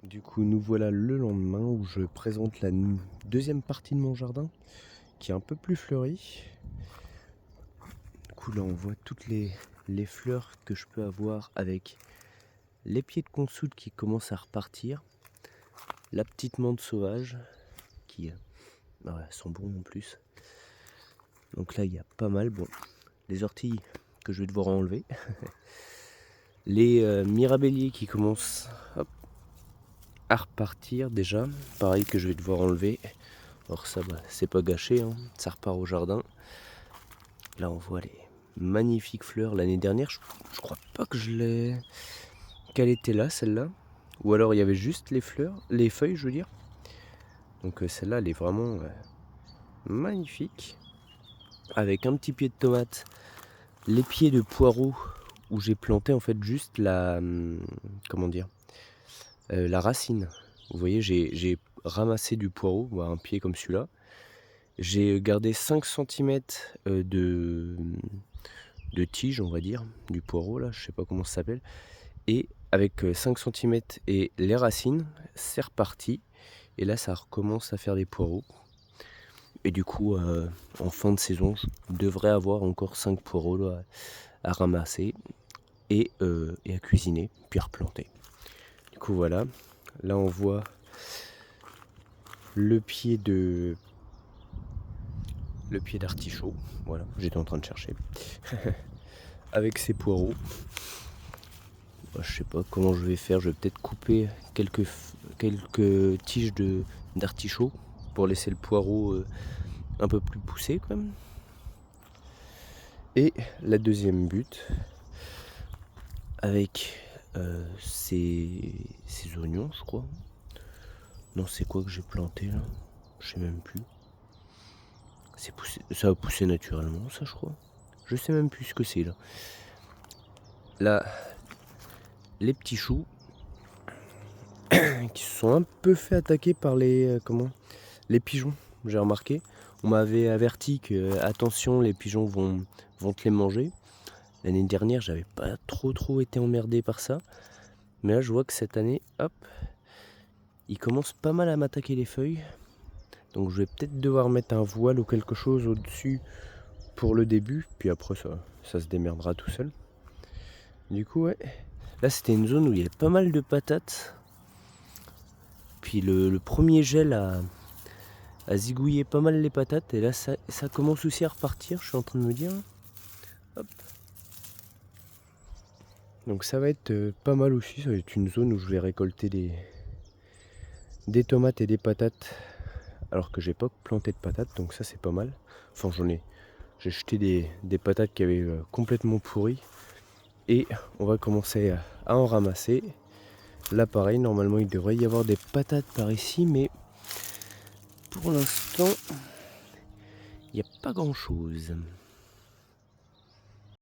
Du coup, nous voilà le lendemain où je présente la deuxième partie de mon jardin qui est un peu plus fleurie. Du coup, là, on voit toutes les fleurs que je peux avoir avec les pieds de consoude qui commencent à repartir, la petite menthe sauvage qui sent bon en plus. Donc là, il y a pas mal. Bon, les orties que je vais devoir enlever. Les mirabelliers qui commencent à repartir déjà. Pareil que je vais devoir enlever. Alors ça, c'est pas gâché, hein. Ça repart au jardin. Là, on voit les magnifiques fleurs. L'année dernière, je crois pas que qu'elle était là, celle-là. Ou alors, il y avait juste les fleurs, les feuilles, je veux dire. Donc celle-là, elle est vraiment magnifique. Avec un petit pied de tomate. Les pieds de poireaux où j'ai planté en fait juste comment dire, la racine. Vous voyez, j'ai ramassé du poireau, un pied comme celui-là. J'ai gardé 5 cm de tige, on va dire, du poireau là, je sais pas comment ça s'appelle. Et avec 5 cm et les racines, c'est reparti. Et là, ça recommence à faire des poireaux. Et du coup, en fin de saison, je devrais avoir encore 5 poireaux là, à ramasser et à cuisiner, puis à replanter. Du coup, voilà. Là, on voit le pied d'artichaut. Voilà, j'étais en train de chercher. Avec ses poireaux. Je sais pas comment je vais faire. Je vais peut-être couper quelques tiges d'artichaut pour laisser le poireau un peu plus poussé quand même. Et la deuxième butte avec ces oignons, je crois. Non, c'est quoi que j'ai planté là? Je sais même plus. Ça a poussé naturellement, ça, je crois. Je sais même plus ce que c'est là. Là, les petits choux qui se sont un peu fait attaquer par les pigeons. J'ai remarqué. On m'avait averti que attention, les pigeons vont te les manger. L'année dernière, j'avais pas trop été emmerdé par ça. Mais là, je vois que cette année, hop, ils commencent pas mal à m'attaquer les feuilles. Donc je vais peut-être devoir mettre un voile ou quelque chose au-dessus pour le début. Puis après, ça se démerdera tout seul. Du coup, ouais. Là, c'était une zone où il y avait pas mal de patates. Puis le premier gel a zigouillé pas mal les patates. Et là, ça commence aussi à repartir, je suis en train de me dire. Hop. Donc ça va être pas mal aussi. Ça va être une zone où je vais récolter des tomates et des patates. Alors que j'ai pas planté de patates, donc ça c'est pas mal. Enfin, j'ai jeté des patates qui avaient complètement pourri. Et on va commencer à en ramasser. Là pareil, normalement il devrait y avoir des patates par ici, mais pour l'instant il n'y a pas grand chose.